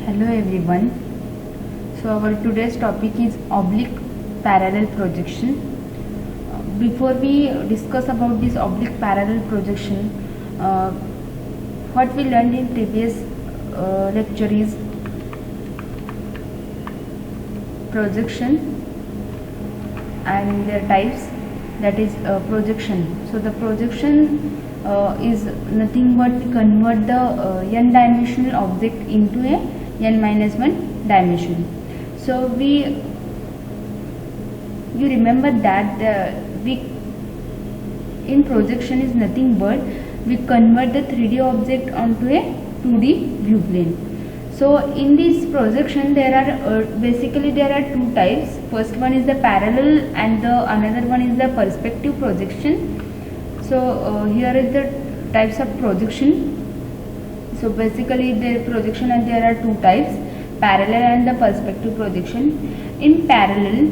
Hello everyone. So our today's topic is oblique parallel projection. Before we discuss about this oblique parallel projection, what we learned in previous lecture is projection and their types, that is projection. So the projection is nothing but convert the n dimensional object into a n minus 1 dimension. So you remember that we in projection is nothing but we convert the 3D object onto a 2D view plane. So in this projection there are basically there are two types. First one is the parallel and the another one is the perspective projection. So here is the types of projection. So basically the projection, and there are two types, parallel and the perspective projection. In parallel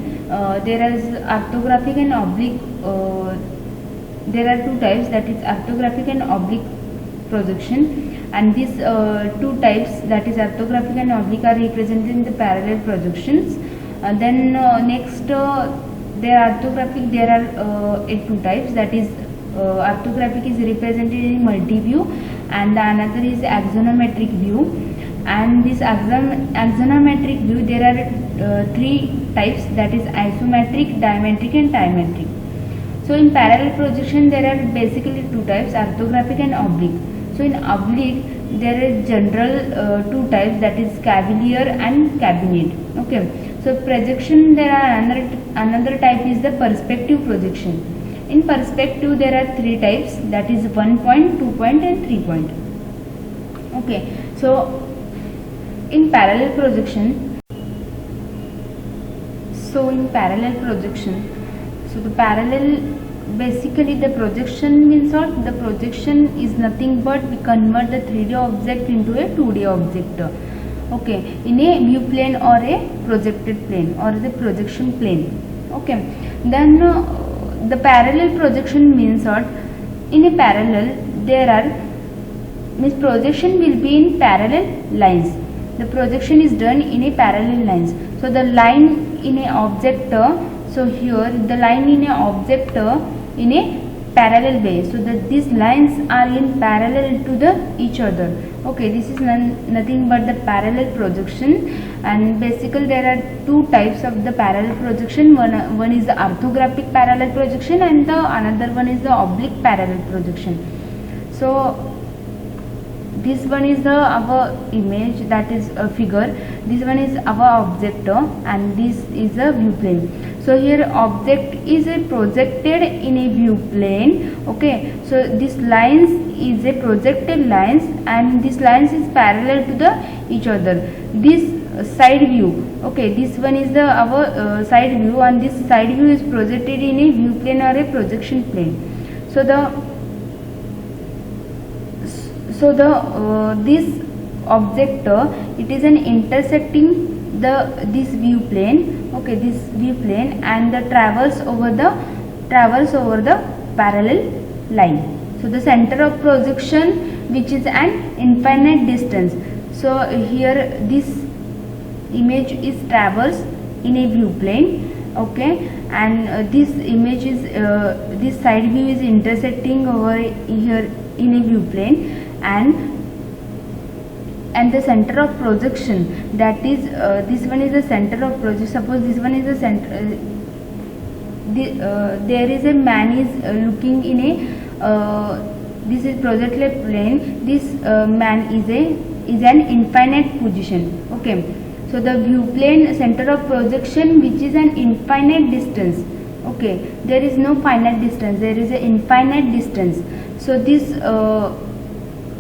there is orthographic and oblique. There are two types, that is orthographic and oblique projection, and these two types, that is orthographic and oblique, are represented in the parallel projections. Then next there are orthographic, there are two types, that is orthographic is represented in multi-view and the another is axonometric view. And this axonometric view, there are three types, that is isometric, diametric and trimetric. So in parallel projection there are basically two types, orthographic and oblique. So in oblique there is general two types, that is cavalier and cabinet. Okay. So projection, there are another type is the perspective projection. In perspective there are three types, that is 1 point, 2 point and 3 point. Okay. So in parallel projection, so the parallel, basically the projection means what? The projection is nothing but we convert the 3D object into a 2D object. Okay, in a view plane or a projected plane or the projection plane. Okay, then the parallel projection means what? In a parallel there are projection will be in parallel lines. The projection is done in a parallel lines. So the line in a object, so here the line in a object in a parallel way. So that these lines are in parallel to each other. Okay, this is nothing but the parallel projection. And basically there are two types of the parallel projection. One is the orthographic parallel projection and the another one is the oblique parallel projection. So this one is our image, that is a figure. This one is our object and this is a view plane. So here object is projected in a view plane. Okay, so this lines is a projected lines and this lines is parallel to each other. This side view, okay, this one is our side view, and this side view is projected in a view plane or a projection plane. So this object it is an intersecting this view plane. Okay, this view plane and the travels over the parallel line. So the center of projection, which is an infinite distance. So here this image is travels in a view plane. Okay, and this image is this side view is intersecting over here in a view plane, and the center of projection, that is this one is the center of projection. Suppose this one is the center, there is a man is looking in a this is projected plane. This man is an infinite position. Okay, so the view plane center of projection, which is an infinite distance. Okay, there is no finite distance, there is an infinite distance. So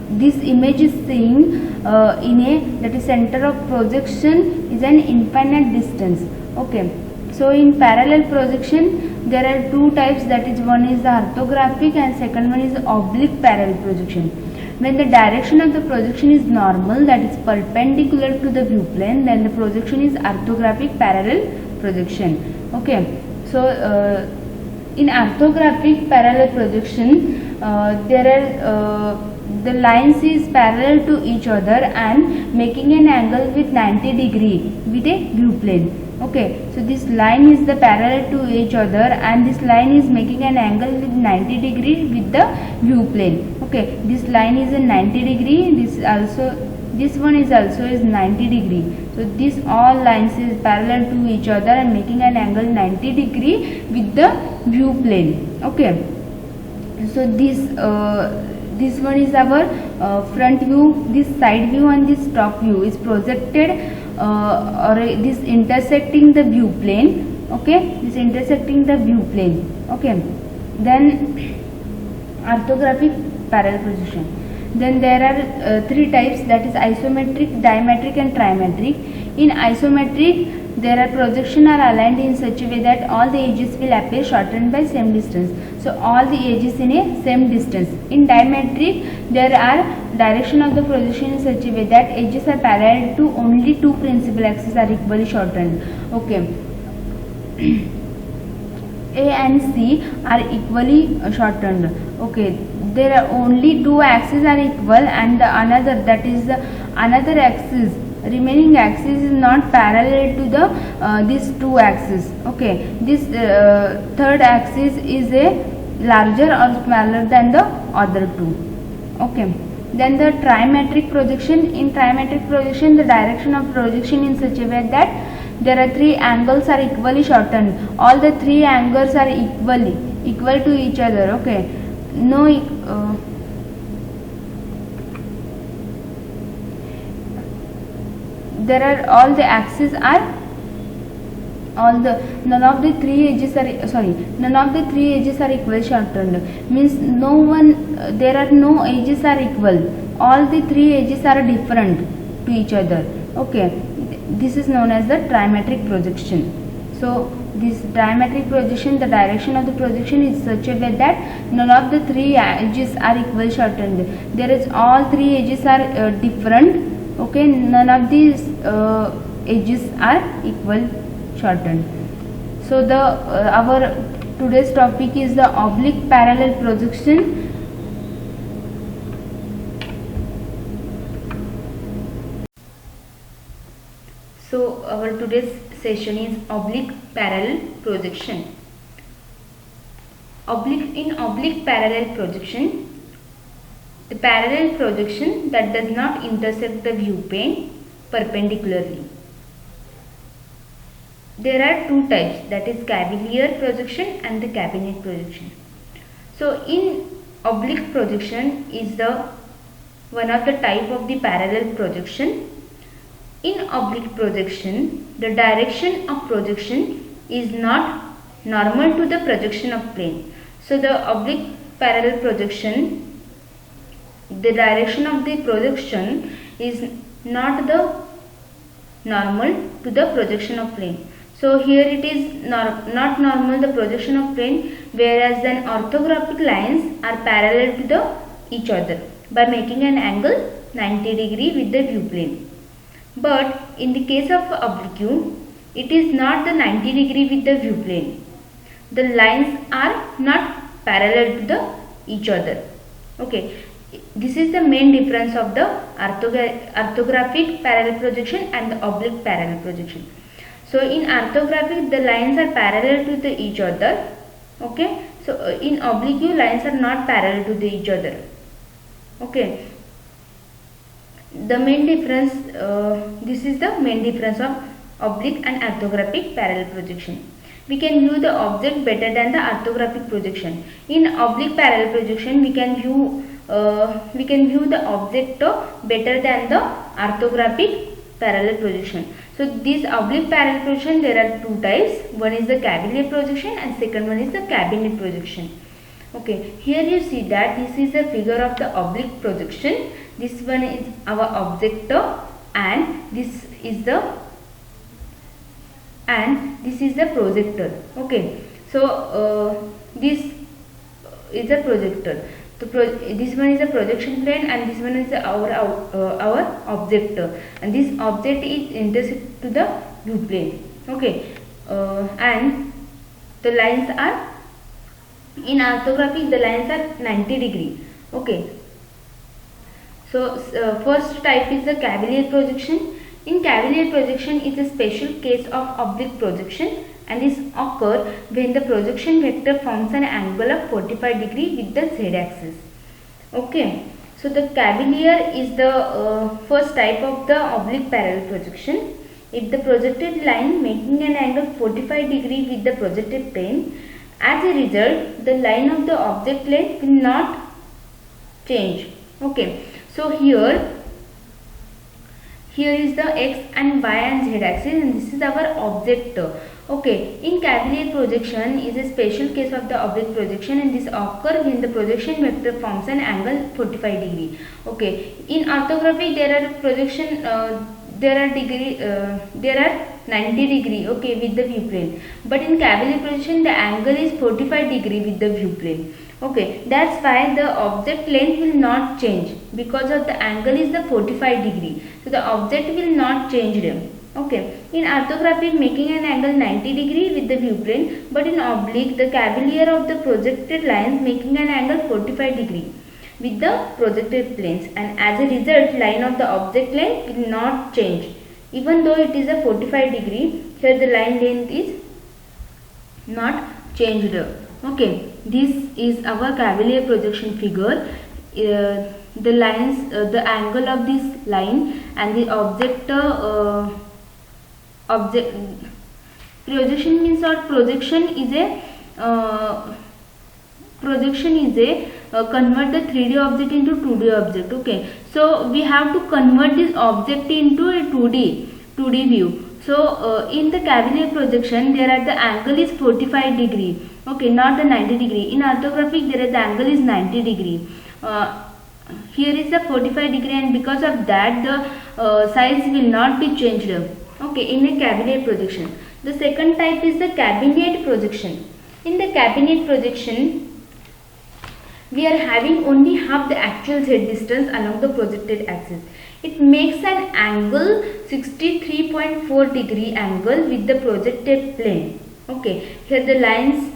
this image is seeing in a, that is center of projection is an infinite distance. Okay, so in parallel projection there are two types, that is one is the orthographic and second one is the oblique parallel projection. When the direction of the projection is normal, that is perpendicular to the view plane, then the projection is orthographic parallel projection. Okay, so in orthographic parallel projection there are the lines is parallel to each other and making an angle with 90 degree with a view plane. Okay, so this line is the parallel to each other and this line is making an angle with 90 degree with the view plane. Okay, this line is a 90 degree, this one is also is 90 degree. So this all lines is parallel to each other and making an angle 90 degree with the view plane. Okay, so this one is our front view, this side view and this top view is projected or this intersecting the view plane. Okay, this intersecting the view plane. Okay, then orthographic parallel projection. Then there are three types, that is isometric, diametric and trimetric. In isometric, there are projection are aligned in such a way that all the edges will appear shortened by same distance. So all the edges in a same distance. In diametric, there are direction of the projection in such a way that edges are parallel to only two principal axes are equally shortened. Okay. A and C are equally shortened. Okay, there are only two axes are equal and the another, that is the another axis, remaining axis is not parallel to the these two axes. Okay, this third axis is a larger or smaller than the other two. Okay, then the trimetric projection. In trimetric projection, the direction of projection in such a way that there are three angles are equally shortened. All the three angles are equal to each other. Okay, no there are all the axes are none of the three edges are equal shortened, means no one, there are no edges are equal, all the three edges are different to each other. Okay, this is known as the trimetric projection. So this trimetric projection, the direction of the projection is such a way that none of the three edges are equal shortened. There is all three edges are different. Okay, none of these edges are equal shortened. So the our today's topic is the oblique parallel projection. So our today's session is oblique parallel projection. In oblique parallel projection, the parallel projection that does not intersect the view plane perpendicularly. There are two types, that is cavalier projection and the cabinet projection. So in oblique projection is the one of the type of the parallel projection. In oblique projection, the direction of projection is not normal to the projection of plane. So the oblique parallel projection, the direction of the projection is not the normal to the projection of plane. So here it is not normal the projection of plane, whereas then orthographic lines are parallel to the each other by making an angle 90 degree with the view plane. But in the case of oblique, it is not the 90 degree with the view plane. The lines are not parallel to the each other. Okay, this is the main difference of the orthographic parallel projection and the oblique parallel projection. So in orthographic, the lines are parallel to the each other. Okay, so in oblique, lines are not parallel to the each other. Okay, the main difference, this is the main difference of oblique and orthographic parallel projection. We can view the object better than the orthographic projection. In oblique parallel projection, we can view the object better than the orthographic parallel projection. So this oblique parallel projection, there are two types. One is the cavalier projection and second one is the cabinet projection. Okay, here you see that this is a figure of the oblique projection. This one is our object and this is the projector. Okay, so this is a projector. This one is a projection plane and this one is our object, and this object is intersect to the view plane. Okay, and the lines are, in orthographic the lines are 90 degree. Okay, So first type is the cavalier projection. In cavalier projection is a special case of oblique projection, and this occur when the projection vector forms an angle of 45 degree with the z-axis. Okay, so the cavalier is the first type of the oblique parallel projection. If the projected line making an angle 45 degree with the projected plane, as a result the line of the object length will not change. Okay, so here is the x and y and z axis, and this is our object. Okay, in cavalier projection is a special case of the oblique projection, and this occur when the projection vector forms an angle 45 degree. Okay, in orthography there are projection there are 90 degree, okay, with the view plane, but in cavalier projection the angle is 45 degree with the view plane. Okay, that's why the object length will not change, because of the angle is the 45 degree. So the object will not change them. Okay, in orthographic making an angle 90 degree with the view plane, but in oblique the cavalier of the projected lines making an angle 45 degree with the projected planes, and as a result line of the object length will not change. Even though it is a 45 degree, here the line length is not changed. Okay, this is our cavalier projection figure. The lines, the angle of this line and the object projection means what? Projection is a convert the 3D object into 2D object. Okay, so we have to convert this object into a 2D view. So in the cavalier projection there are the angle is 45 degree. Okay, not the 90 degree. In orthographic there is the angle is 90 degree. Here is the 45 degree, and because of that the size will not be changed. Okay, in a cavalier projection. The second type is the cabinet projection. In the cabinet projection we are having only half the actual z distance along the projected axis. It makes an angle 63.4 degree angle with the projected plane. Okay, here the lines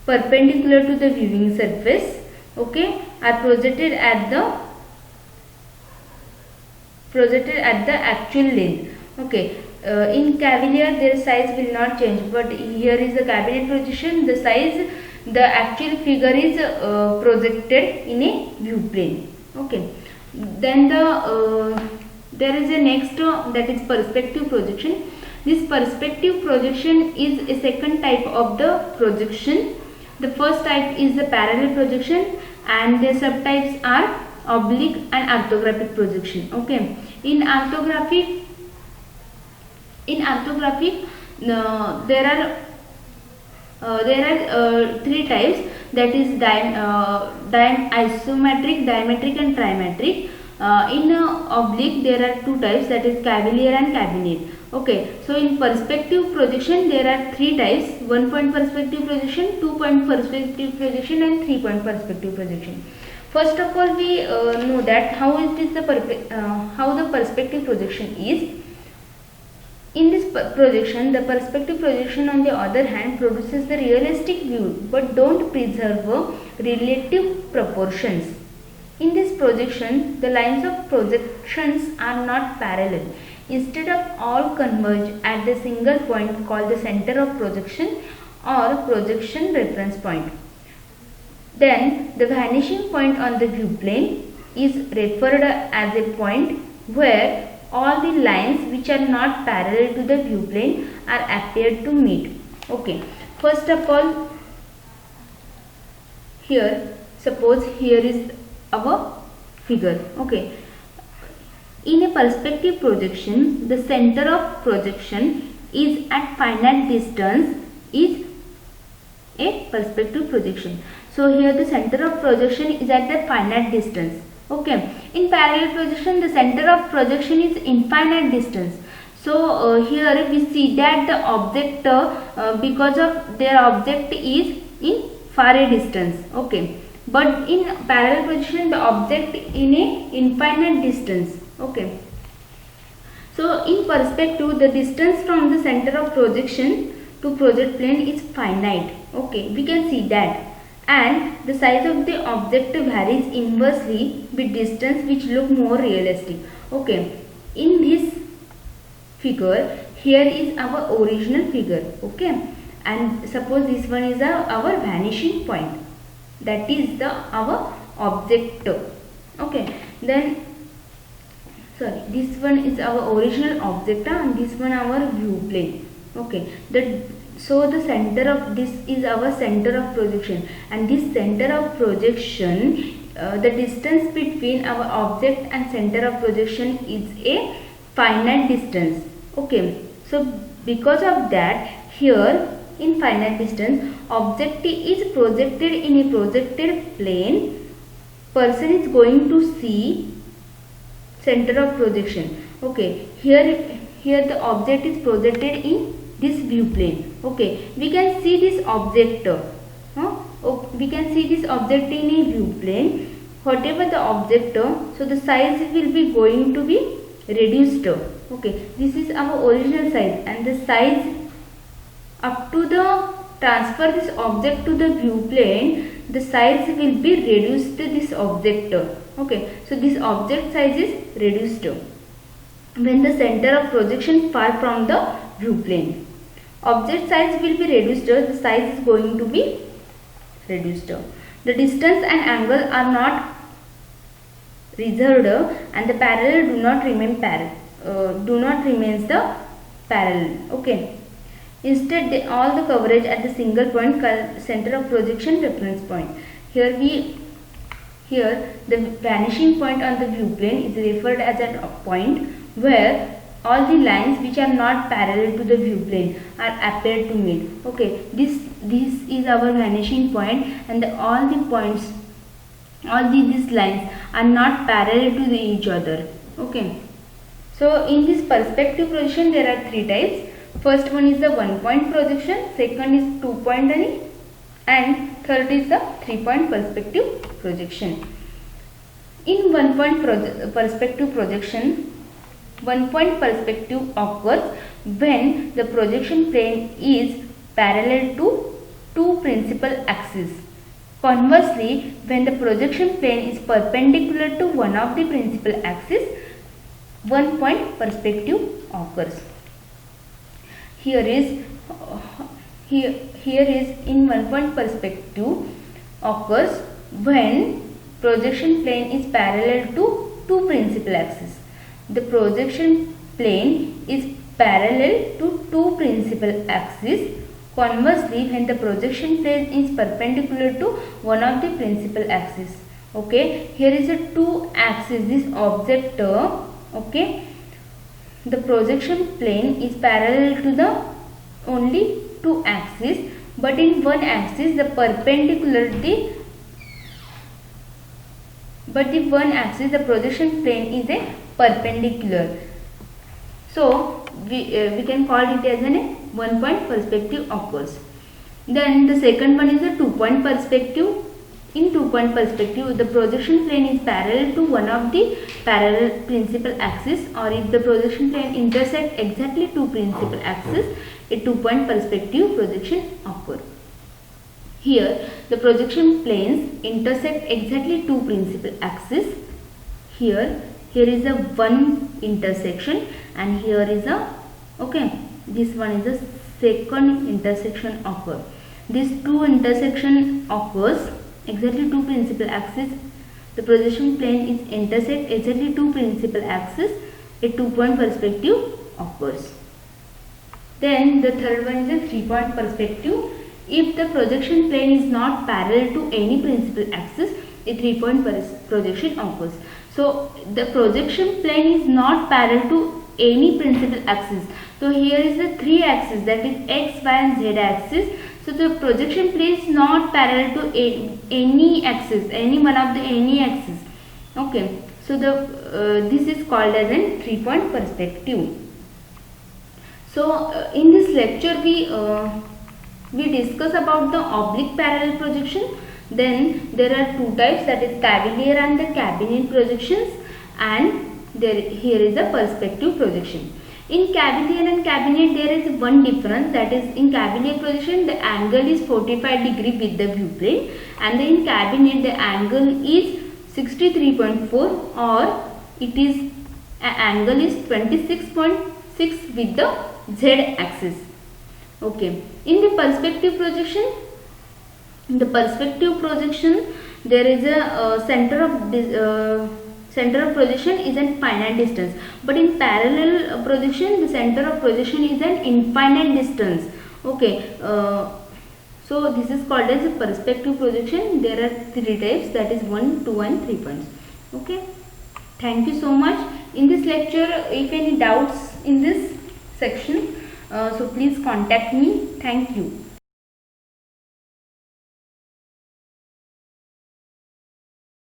perpendicular to the viewing surface, okay, are projected at the actual length. Okay, in cavalier their size will not change, but here is the cabinet projection, the size, the actual figure is projected in a view plane. Okay, then there is a next that is perspective projection. This perspective projection is a second type of the projection. The first type is the parallel projection, and the subtypes are oblique and orthographic projection. Okay, in orthographic there are three types, that is isometric, diametric and trimetric. In oblique there are two types, that is cavalier and cabinet. Okay, so in perspective projection there are three types: 1 point perspective projection, 2 point perspective projection and 3 point perspective projection. First of all we know that how the perspective projection is. In this projection, the perspective projection on the other hand produces the realistic view but don't preserve relative proportions. In this projection, the lines of projections are not parallel. Instead of all converge at the single point called the center of projection or projection reference point. Then the vanishing point on the view plane is referred as a point where all the lines which are not parallel to the view plane are appeared to meet. Okay, first of all, here suppose here is our figure. Okay, in a perspective projection the center of projection is at finite distance is a perspective projection. So here the center of projection is at the finite distance. Okay, in parallel projection the center of projection is infinite distance. So here we see that the object because of their object is in far a distance. Okay, but in parallel projection the object in a infinite distance. Okay, so in perspective the distance from the center of projection to project plane is finite. Okay, we can see that. and the size of the object varies inversely with distance, which look more realistic. Okay, in this figure, here is our original figure. Okay, and suppose this one is our vanishing point, that is our object. Okay, then sorry, this one is our original object and this one our view plane. Okay, so the center of this is our center of projection, and this center of projection, the distance between our object and center of projection is a finite distance. Okay, so because of that, here in finite distance, object is projected in a projected plane. Person is going to see center of projection. Okay, here the object is projected in this view plane. Okay, we can see this object. We can see this object in a view plane. Whatever the object, so the size will be going to be reduced. Okay, this is our original size, and the size up to the transfer this object to the view plane, the size will be reduced to this object. Okay, so this object size is reduced when the center of projection far from the view plane. Object size will be reduced, the size is going to be reduced. The distance and angle are not reserved, and the parallel do not remains the parallel. Okay, instead all the coverage at the single point center of projection reference point. Here the vanishing point on the view plane is referred as a point where all the lines which are not parallel to the view plane are appear to meet. Okay, this is our vanishing point, and all the points, all these lines are not parallel to each other. Okay, so in this perspective projection there are three types. First one is the 1 point projection, second is 2 point, and third is the 3 point perspective projection. In 1 point perspective projection, 1 point perspective occurs when the projection plane is parallel to two principal axes. Conversely, when the projection plane is perpendicular to one of the principal axes, 1 point perspective occurs. Here is in 1 point perspective occurs when projection plane is parallel to two principal axes. The projection plane is parallel to two principal axes. Conversely, when the projection plane is perpendicular to one of the principal axes. Okay, here is a two axis, this object. Okay, the projection plane is parallel to the only two axes, but in one axis the projection plane is a perpendicular. So we can call it as a 1 point perspective occurs. Then the second one is a 2 point perspective. In 2 point perspective, the projection plane is parallel to one of the parallel principal axis, or if the projection plane intersects exactly two principal axes, a 2 point perspective projection occurs. Here the projection planes intersect exactly two principal axes. Here is a one intersection, and here is a, okay, this one is the second intersection occur. These two intersection occurs exactly two principal axes. The projection plane is intersect exactly two principal axes. A 2 point perspective occurs. Then the third one is a 3 point perspective. If the projection plane is not parallel to any principal axis, a 3 point projection occurs. So the projection plane is not parallel to any principal axis. So here is the three axes, that is x, y and z axis. So the projection plane is not parallel to any axis, any one of the any axis. Okay, so this is called as a 3 point perspective. So in this lecture we discuss about the oblique parallel projection. Then there are two types, that is cavalier and the cabinet projections, and here is a perspective projection. In cavalier and cabinet there is one difference, that is in cavalier projection the angle is 45 degree with the view plane, and in cabinet the angle is 63.4 or it is angle is 26.6 with the z axis. Okay. In the perspective projection, there is a center of projection is an finite distance, but in parallel projection the center of projection is an infinite distance. Okay. So this is called as a perspective projection. There are 3 types, that is 1, 2 and 3 points. Okay. Thank you so much. In this lecture, if any doubts in this section, so please contact me. Thank you.